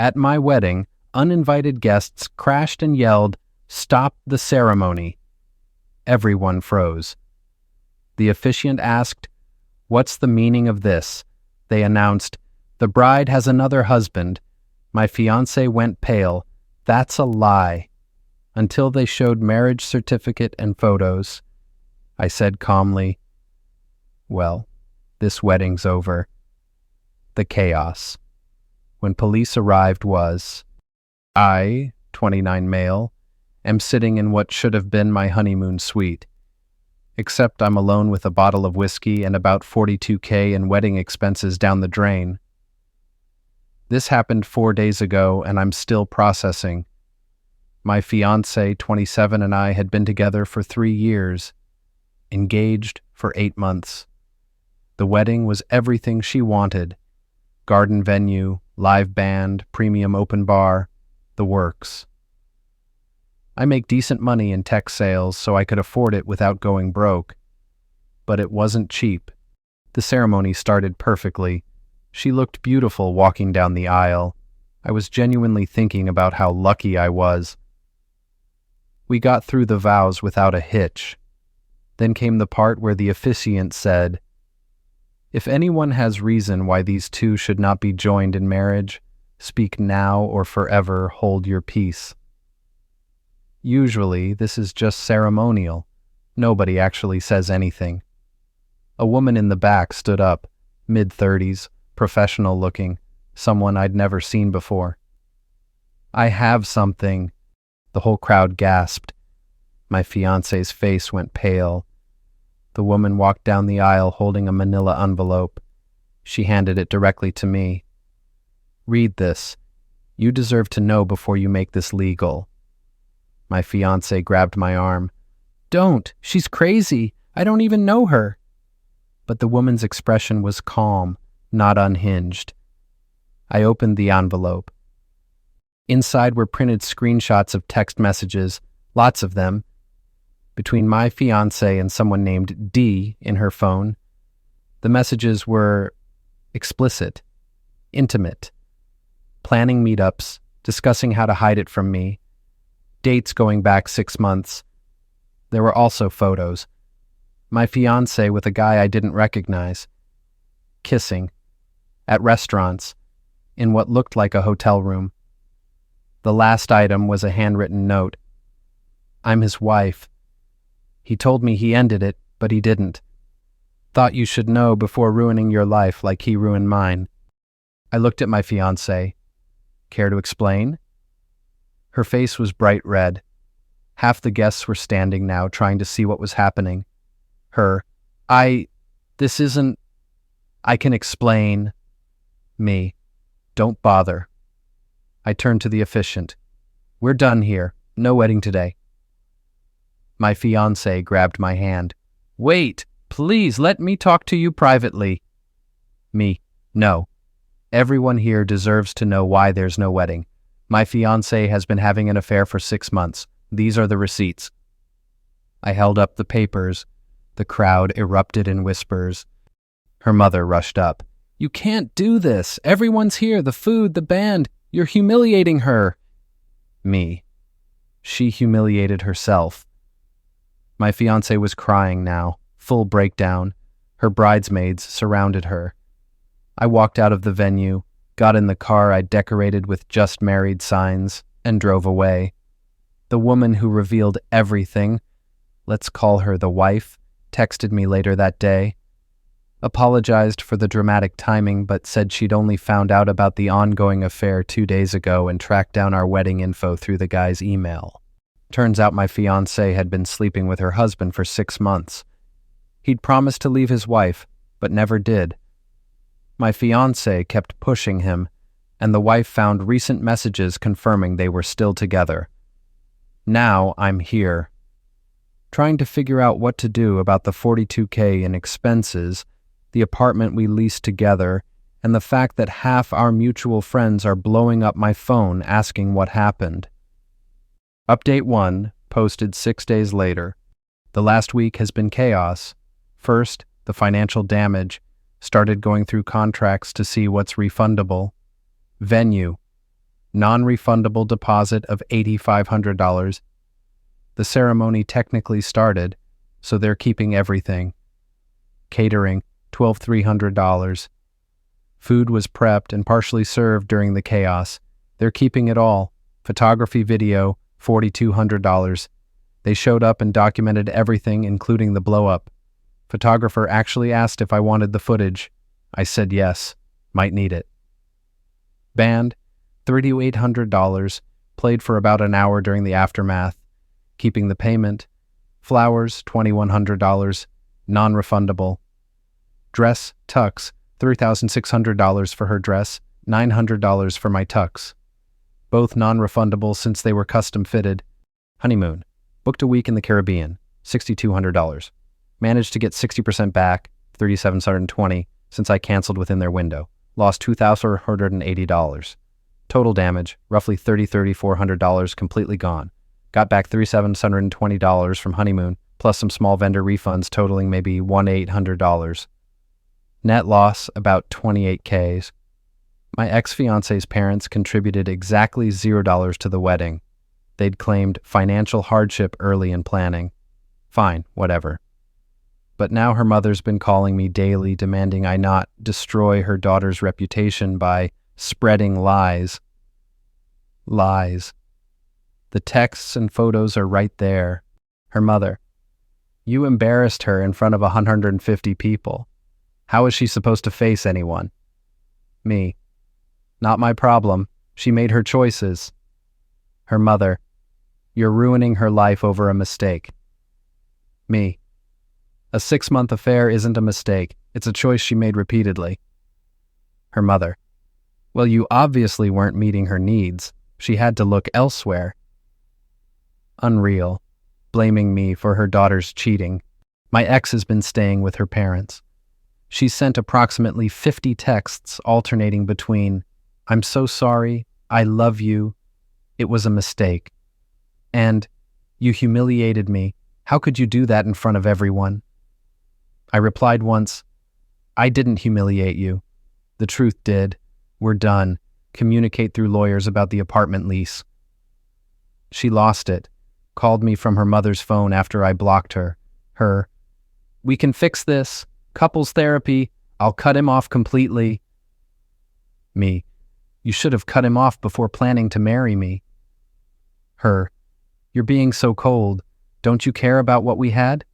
At my wedding, uninvited guests crashed and yelled, "Stop the ceremony." Everyone froze. The officiant asked, "What's the meaning of this?" They announced, "The bride has another husband." My fiancé went pale. "That's a lie." Until they showed marriage certificate and photos. I said calmly, "Well, this wedding's over." The chaos. When police arrived was, I, 29 male, am sitting in what should have been my honeymoon suite. Except I'm alone with a bottle of whiskey and about $42K in wedding expenses down the drain. This happened 4 days ago and I'm still processing. My fiancé, 27, and I had been together for 3 years, engaged for 8 months. The wedding was everything she wanted. Garden venue, live band, premium open bar, the works. I make decent money in tech sales, so I could afford it without going broke. But it wasn't cheap. The ceremony started perfectly. She looked beautiful walking down the aisle. I was genuinely thinking about how lucky I was. We got through the vows without a hitch. Then came the part where the officiant said, "If anyone has reason why these two should not be joined in marriage, speak now or forever hold your peace." Usually, this is just ceremonial. Nobody actually says anything. A woman in the back stood up, mid-30s, professional looking, someone I'd never seen before. "I have something." The whole crowd gasped. My fiancé's face went pale. The woman walked down the aisle holding a manila envelope. She handed it directly to me. "Read this. You deserve to know before you make this legal." My fiancé grabbed my arm. "Don't! She's crazy! I don't even know her!" But the woman's expression was calm, not unhinged. I opened the envelope. Inside were printed screenshots of text messages, lots of them, between my fiancé and someone named D in her phone. The messages were explicit, intimate, planning meetups, discussing how to hide it from me, dates going back 6 months. There were also photos. My fiancé with a guy I didn't recognize, kissing, at restaurants, in what looked like a hotel room. The last item was a handwritten note. "I'm his wife. He told me he ended it, but he didn't. Thought you should know before ruining your life like he ruined mine." I looked at my fiancée. "Care to explain?" Her face was bright red. Half the guests were standing now, trying to see what was happening. This isn't... I can explain." Me. "Don't bother." I turned to the officiant. "We're done here. No wedding today." My fiancé grabbed my hand. "Wait, please let me talk to you privately." Me. "No. Everyone here deserves to know why there's no wedding. My fiancé has been having an affair for 6 months. These are the receipts." I held up the papers. The crowd erupted in whispers. Her mother rushed up. "You can't do this. Everyone's here, the food, the band. You're humiliating her." Me. She humiliated herself. My fiancé was crying now, full breakdown. Her bridesmaids surrounded her. I walked out of the venue, got in the car I decorated with "just married" signs, and drove away. The woman who revealed everything, let's call her the wife, texted me later that day. Apologized for the dramatic timing, but said she'd only found out about the ongoing affair 2 days ago and tracked down our wedding info through the guy's email. Turns out my fiancé had been sleeping with her husband for 6 months. He'd promised to leave his wife, but never did. My fiancé kept pushing him, and the wife found recent messages confirming they were still together. Now I'm here, trying to figure out what to do about the $42K in expenses, the apartment we leased together, and the fact that half our mutual friends are blowing up my phone asking what happened. Update 1, posted 6 days later. The last week has been chaos. First, the financial damage. Started going through contracts to see what's refundable. Venue. non-refundable deposit of $8,500. The ceremony technically started, so they're keeping everything. Catering, $12,300. Food was prepped and partially served during the chaos. They're keeping it all. Photography, video, $4,200. They showed up and documented everything, including the blow-up. Photographer actually asked if I wanted the footage. I said yes, might need it. Band, $3,800, played for about an hour during the aftermath. Keeping the payment. Flowers, $2,100, non-refundable. Dress, tux, $3,600 for her dress, $900 for my tux. Both non-refundable since they were custom-fitted. Honeymoon, booked a week in the Caribbean, $6,200. Managed to get 60% back, $3,720, since I canceled within their window. Lost $2,480. Total damage, roughly $3,400 completely gone. Got back $3,720 from honeymoon, plus some small vendor refunds totaling maybe $1,800. Net loss, about $28,000. My ex-fiancé's parents contributed exactly $0 to the wedding. They'd claimed financial hardship early in planning. Fine, whatever. But now her mother's been calling me daily, demanding I not destroy her daughter's reputation by spreading lies. Lies. The texts and photos are right there. Her mother. You embarrassed her in front of 150 people. How is she supposed to face anyone? Me. Not my problem. She made her choices. Her mother. You're ruining her life over a mistake. Me. A 6-month affair isn't a mistake. It's a choice she made repeatedly. Her mother. Well, you obviously weren't meeting her needs. She had to look elsewhere. Unreal. Blaming me for her daughter's cheating. My ex has been staying with her parents. She's sent approximately 50 texts alternating between, I'm so sorry, I love you, it was a mistake, and, you humiliated me, how could you do that in front of everyone? I replied once, I didn't humiliate you. The truth did. We're done. Communicate through lawyers about the apartment lease. She lost it. Called me from her mother's phone after I blocked her. We can fix this. Couples therapy. I'll cut him off completely. Me. You should have cut him off before planning to marry me. You're being so cold. Don't you care about what we had?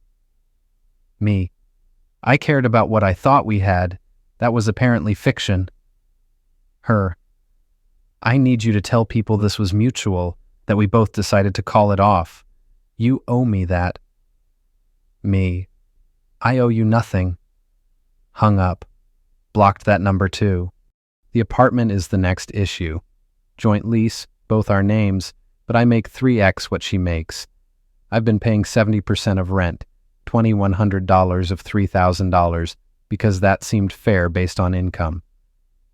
Me. I cared about what I thought we had. That was apparently fiction. I need you to tell people this was mutual, that we both decided to call it off. You owe me that. Me. I owe you nothing. Hung up. Blocked that number too. The apartment is the next issue. Joint lease, both our names, but I make 3x what she makes. I've been paying 70% of rent, $2,100 of $3,000, because that seemed fair based on income.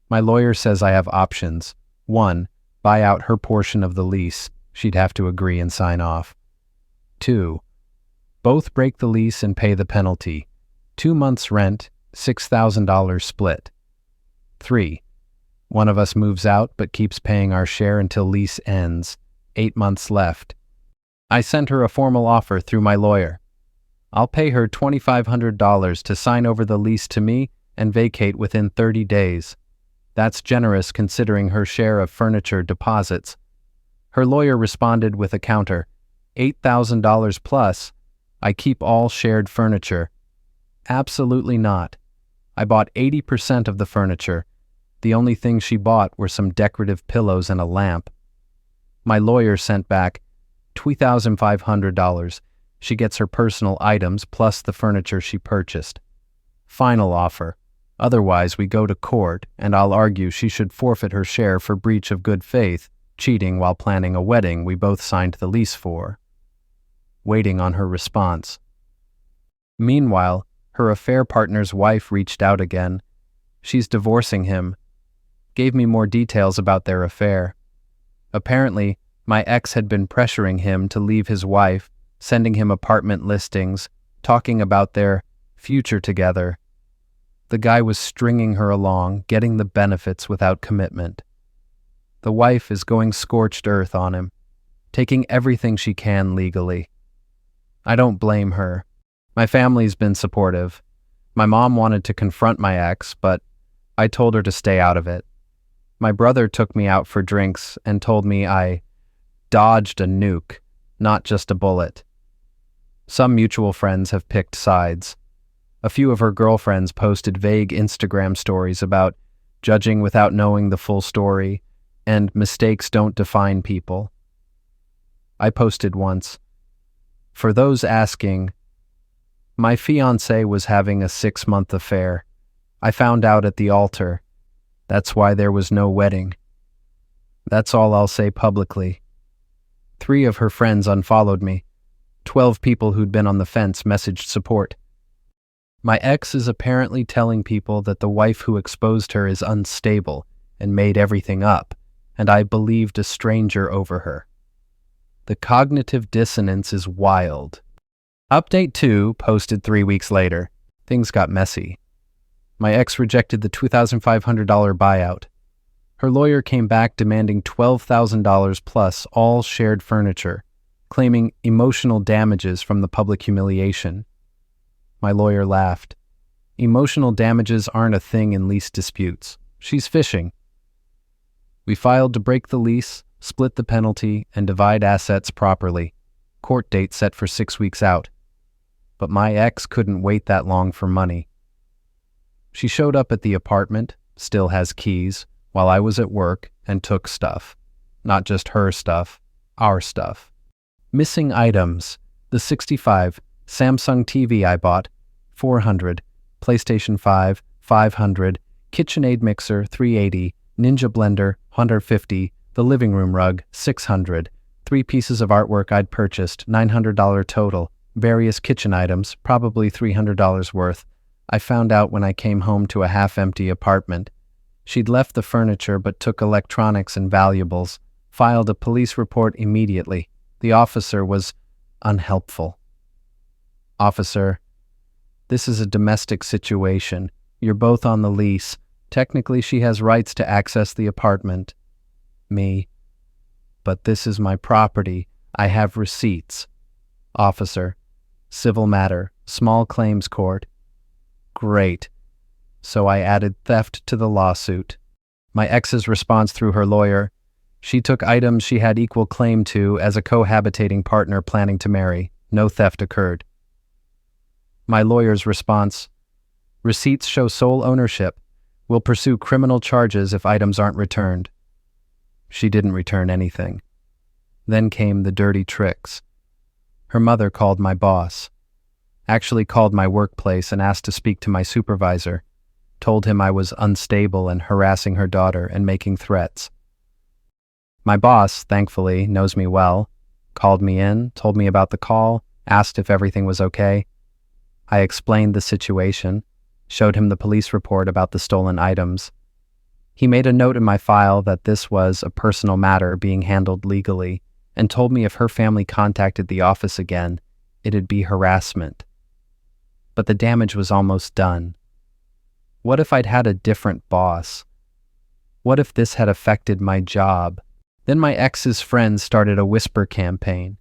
My lawyer says I have options. 1, buy out her portion of the lease. She'd have to agree and sign off. 2, both break the lease and pay the penalty. 2 months rent, $6,000 split. 3, one of us moves out but keeps paying our share until lease ends. 8 months left. I sent her a formal offer through my lawyer. I'll pay her $2,500 to sign over the lease to me and vacate within 30 days. That's generous considering her share of furniture deposits. Her lawyer responded with a counter, $8,000 plus. I keep all shared furniture. Absolutely not. I bought 80% of the furniture. The only things she bought were some decorative pillows and a lamp. My lawyer sent back $2,500. She gets her personal items plus the furniture she purchased. Final offer. Otherwise, we go to court, and I'll argue she should forfeit her share for breach of good faith, cheating while planning a wedding we both signed the lease for. Waiting on her response. Meanwhile, her affair partner's wife reached out again. She's divorcing him. Gave me more details about their affair. Apparently, my ex had been pressuring him to leave his wife, sending him apartment listings, talking about their future together. The guy was stringing her along, getting the benefits without commitment. The wife is going scorched earth on him, taking everything she can legally. I don't blame her. My family's been supportive. My mom wanted to confront my ex, but I told her to stay out of it. My brother took me out for drinks and told me I dodged a nuke, not just a bullet. Some mutual friends have picked sides. A few of her girlfriends posted vague Instagram stories about judging without knowing the full story and mistakes don't define people. I posted once, "For those asking, my fiancé was having a 6-month affair. I found out at the altar. That's why there was no wedding." That's all I'll say publicly. 3 of her friends unfollowed me. 12 people who'd been on the fence messaged support. My ex is apparently telling people that the wife who exposed her is unstable and made everything up, and I believed a stranger over her. The cognitive dissonance is wild. Update 2, posted 3 weeks later. Things got messy. My ex rejected the $2,500 buyout. Her lawyer came back demanding $12,000 plus all shared furniture, claiming emotional damages from the public humiliation. My lawyer laughed. Emotional damages aren't a thing in lease disputes. She's fishing. We filed to break the lease, split the penalty, and divide assets properly. Court date set for 6 weeks out. But my ex couldn't wait that long for money. She showed up at the apartment, still has keys, while I was at work, and took stuff. Not just her stuff, our stuff. Missing items: the 65, Samsung TV I bought, $400, PlayStation 5, $500, KitchenAid mixer, $380, Ninja blender, $150, the living room rug, $600, 3 pieces of artwork I'd purchased, $900 total, various kitchen items, probably $300 worth. I found out when I came home to a half-empty apartment. She'd left the furniture but took electronics and valuables, filed a police report immediately. The officer was unhelpful. "Officer, this is a domestic situation. You're both on the lease. Technically, she has rights to access the apartment." Me: "But this is my property. I have receipts." Officer: "Civil matter, small claims court." Great. So I added theft to the lawsuit. My ex's response through her lawyer: "She took items she had equal claim to as a cohabitating partner planning to marry. No theft occurred." My lawyer's response: "Receipts show sole ownership. We'll pursue criminal charges if items aren't returned." She didn't return anything. Then came the dirty tricks. Her mother called my boss. Actually called my workplace and asked to speak to my supervisor. Told him I was unstable and harassing her daughter and making threats. My boss, thankfully, knows me well. Called me in, told me about the call, asked if everything was okay. I explained the situation, showed him the police report about the stolen items. He made a note in my file that this was a personal matter being handled legally, and told me if her family contacted the office again, it'd be harassment. But the damage was almost done. What if I'd had a different boss? What if this had affected my job? Then my ex's friends started a whisper campaign,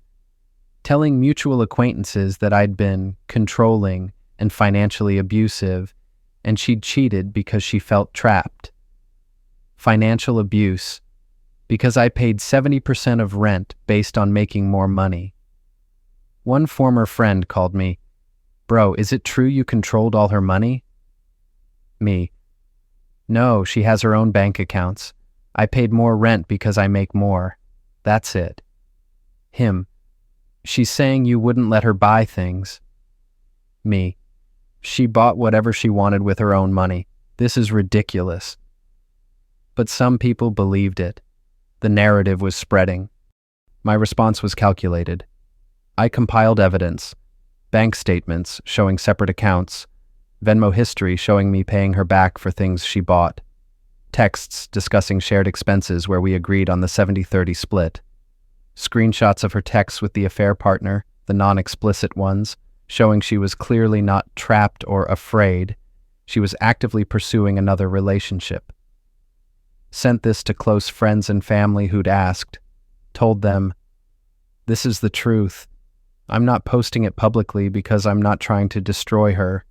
telling mutual acquaintances that I'd been controlling and financially abusive, and she'd cheated because she felt trapped. Financial abuse, because I paid 70% of rent based on making more money. One former friend called me, "Bro, is it true you controlled all her money?" Me: "No, she has her own bank accounts. I paid more rent because I make more. That's it." Him: "She's saying you wouldn't let her buy things." Me: "She bought whatever she wanted with her own money. This is ridiculous." But some people believed it. The narrative was spreading. My response was calculated. I compiled evidence, bank statements showing separate accounts, Venmo history showing me paying her back for things she bought, texts discussing shared expenses where we agreed on the 70-30 split, screenshots of her texts with the affair partner, the non-explicit ones, showing she was clearly not trapped or afraid. She was actively pursuing another relationship. Sent this to close friends and family who'd asked. Told them, "This is the truth. I'm not posting it publicly because I'm not trying to destroy her.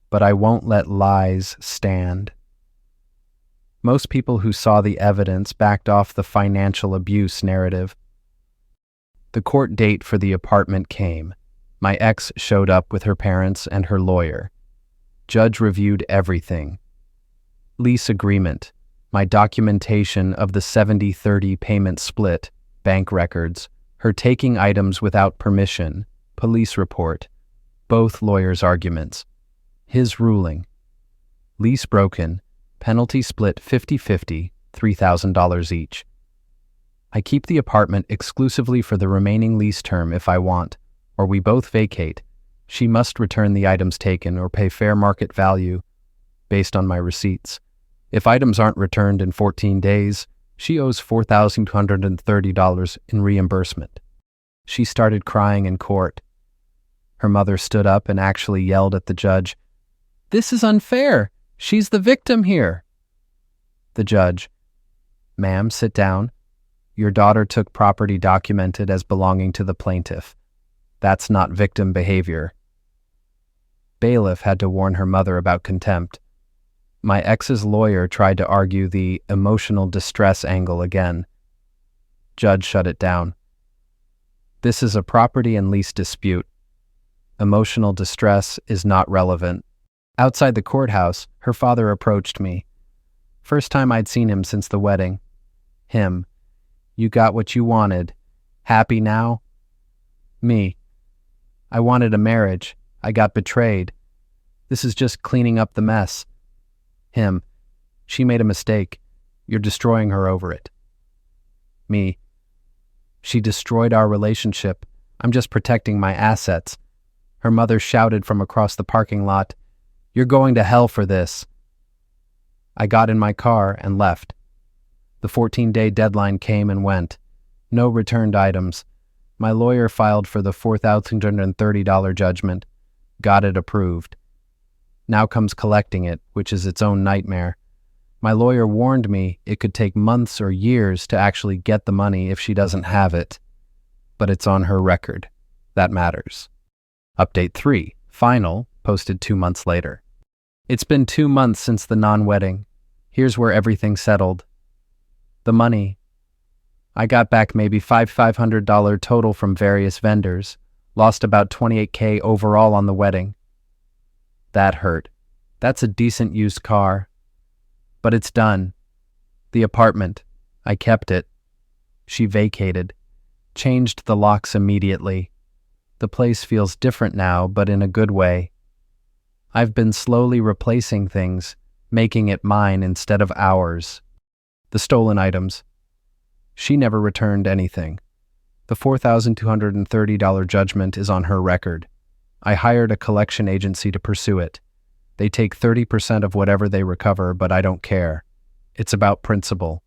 But I won't let lies stand." Most people who saw the evidence backed off the financial abuse narrative. The court date for the apartment came. My ex showed up with her parents and her lawyer. Judge reviewed everything. Lease agreement, my documentation of the 70-30 payment split, bank records, her taking items without permission, police report, both lawyers' arguments. His ruling. Lease broken, penalty split 50-50, $3,000 each. I keep the apartment exclusively for the remaining lease term if I want, or we both vacate. She must return the items taken or pay fair market value based on my receipts. If items aren't returned in 14 days, she owes $4,230 in reimbursement. She started crying in court. Her mother stood up and actually yelled at the judge, "This is unfair. She's the victim here." The judge, "Ma'am, sit down. Your daughter took property documented as belonging to the plaintiff. That's not victim behavior." Bailiff had to warn her mother about contempt. My ex's lawyer tried to argue the emotional distress angle again. Judge shut it down. This is a property and lease dispute. Emotional distress is not relevant. Outside the courthouse, her father approached me. First time I'd seen him since the wedding. Him. "You got what you wanted. Happy now?" Me. "I wanted a marriage. I got betrayed. This is just cleaning up the mess." Him. "She made a mistake. You're destroying her over it." Me. "She destroyed our relationship. I'm just protecting my assets." Her mother shouted from across the parking lot, "You're going to hell for this." I got in my car and left. The 14-day deadline came and went. No returned items. My lawyer filed for the $4,230 judgment. Got it approved. Now comes collecting it, which is its own nightmare. My lawyer warned me it could take months or years to actually get the money if she doesn't have it. But it's on her record. That matters. Update 3, final, posted 2 months later. It's been 2 months since the non-wedding. Here's where everything settled. The money. I got back maybe $500 total from various vendors. Lost about $28K overall on the wedding. That hurt. That's a decent used car. But it's done. The apartment. I kept it. She vacated. Changed the locks immediately. The place feels different now, but in a good way. I've been slowly replacing things, making it mine instead of ours. The stolen items. She never returned anything. The $4,230 judgment is on her record. I hired a collection agency to pursue it. They take 30% of whatever they recover, but I don't care. It's about principle.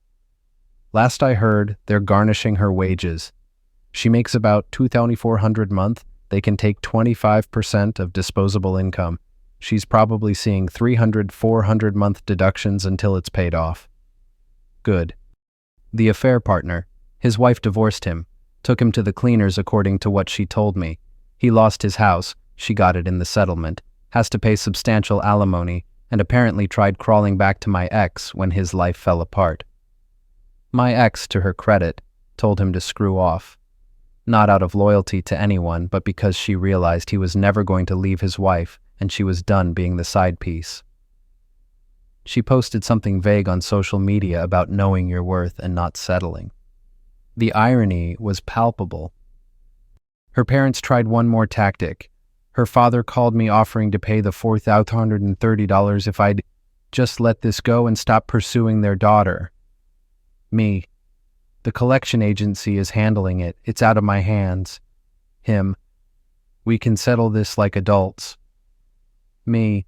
Last I heard, they're garnishing her wages. She makes about $2,400 a month. They can take 25% of disposable income. She's probably seeing $300-400 month deductions until it's paid off. Good. The affair partner, his wife divorced him, took him to the cleaners according to what she told me. He lost his house, she got it in the settlement, has to pay substantial alimony, and apparently tried crawling back to my ex when his life fell apart. My ex, to her credit, told him to screw off. Not out of loyalty to anyone, but because she realized he was never going to leave his wife and she was done being the side piece. She posted something vague on social media about knowing your worth and not settling. The irony was palpable. Her parents tried one more tactic. Her father called me offering to pay the $4,230 if I'd just let this go and stop pursuing their daughter. Me. The collection agency is handling it. It's out of my hands. Him. We can settle this like adults. Me.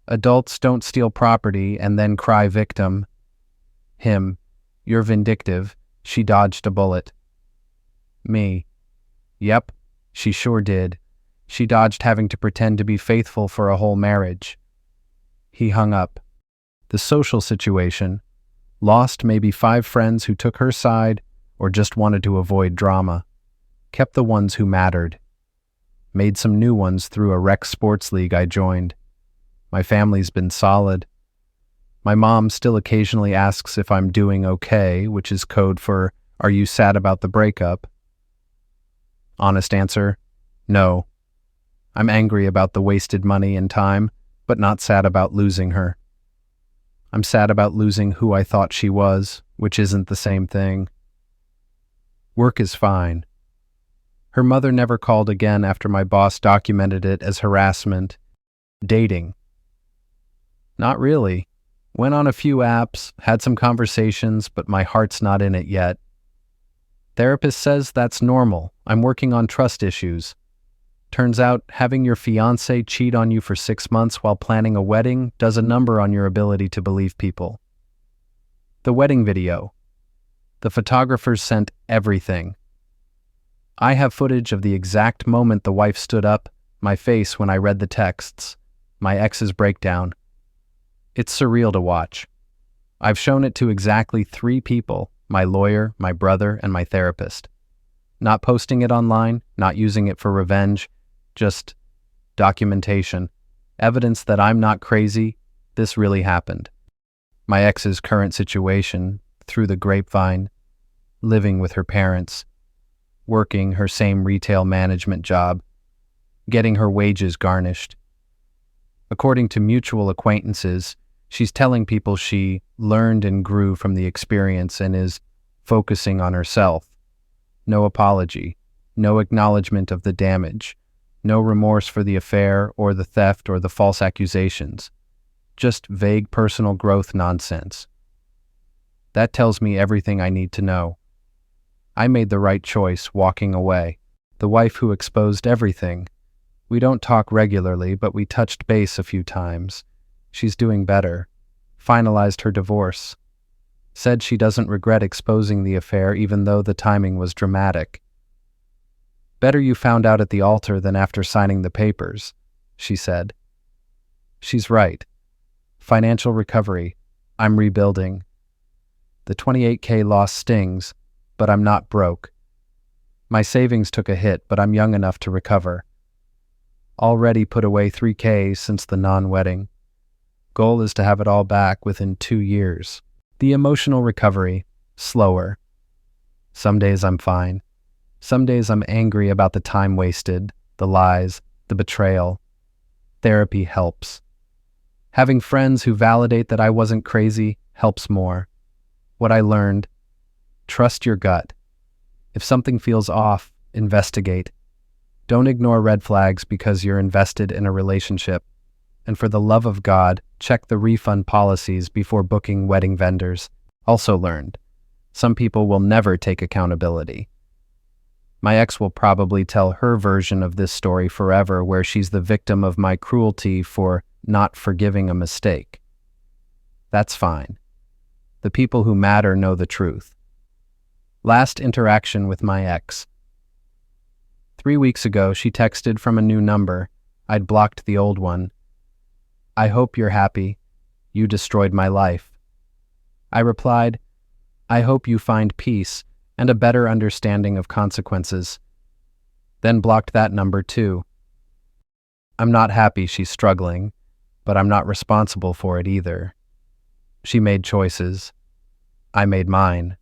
Adults don't steal property and then cry victim. Him. You're vindictive. She dodged a bullet. Me. Yep, she sure did. She dodged having to pretend to be faithful for a whole marriage. He hung up. The social situation. Lost maybe 5 friends who took her side or just wanted to avoid drama. Kept the ones who mattered. Made some new ones through a rec sports league I joined. My family's been solid. My mom still occasionally asks if I'm doing okay, which is code for, "Are you sad about the breakup?" Honest answer, no. I'm angry about the wasted money and time, but not sad about losing her. I'm sad about losing who I thought she was, which isn't the same thing. Work is fine. Her mother never called again after my boss documented it as harassment. Dating. Not really. Went on a few apps, had some conversations, but my heart's not in it yet. Therapist says that's normal. I'm working on trust issues. Turns out having your fiancé cheat on you for 6 months while planning a wedding does a number on your ability to believe people. The wedding video. The photographers sent everything. I have footage of the exact moment the wife stood up, my face when I read the texts, my ex's breakdown. It's surreal to watch. I've shown it to exactly 3 people, my lawyer, my brother, and my therapist. Not posting it online, not using it for revenge, just documentation, evidence that I'm not crazy, this really happened. My ex's current situation, through the grapevine, living with her parents, working her same retail management job, getting her wages garnished. According to mutual acquaintances, she's telling people she learned and grew from the experience and is focusing on herself. No apology, no acknowledgement of the damage, no remorse for the affair or the theft or the false accusations. Just vague personal growth nonsense. That tells me everything I need to know. I made the right choice walking away. The wife who exposed everything. We don't talk regularly, but we touched base a few times. She's doing better. Finalized her divorce. Said she doesn't regret exposing the affair even though the timing was dramatic. "Better you found out at the altar than after signing the papers," she said. She's right. Financial recovery. I'm rebuilding. The $28K loss stings, but I'm not broke. My savings took a hit, but I'm young enough to recover. Already put away $3K since the non-wedding. Goal is to have it all back within 2 years. The emotional recovery, slower. Some days I'm fine. Some days I'm angry about the time wasted, the lies, the betrayal. Therapy helps. Having friends who validate that I wasn't crazy helps more. What I learned: trust your gut. If something feels off, investigate. Don't ignore red flags because you're invested in a relationship. And for the love of God, check the refund policies before booking wedding vendors. Also learned: some people will never take accountability. My ex will probably tell her version of this story forever, where she's the victim of my cruelty for not forgiving a mistake. That's fine. The people who matter know the truth. Last interaction with my ex. 3 weeks ago, she texted from a new number. I'd blocked the old one. "I hope you're happy. You destroyed my life." I replied, "I hope you find peace and a better understanding of consequences." Then blocked that number too. I'm not happy she's struggling, but I'm not responsible for it either. She made choices. I made mine.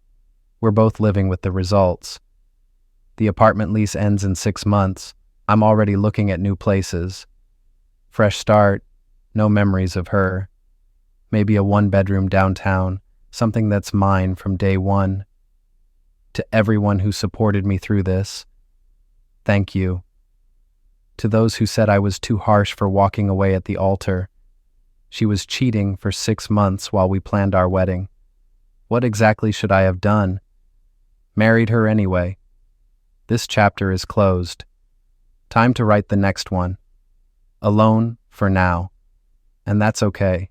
We're both living with the results. The apartment lease ends in 6 months. I'm already looking at new places. Fresh start, no memories of her. Maybe a 1-bedroom downtown, something that's mine from day one. To everyone who supported me through this, thank you. To those who said I was too harsh for walking away at the altar. She was cheating for 6 months while we planned our wedding. What exactly should I have done? Married her anyway. This chapter is closed. Time to write the next one. Alone for now. And that's okay.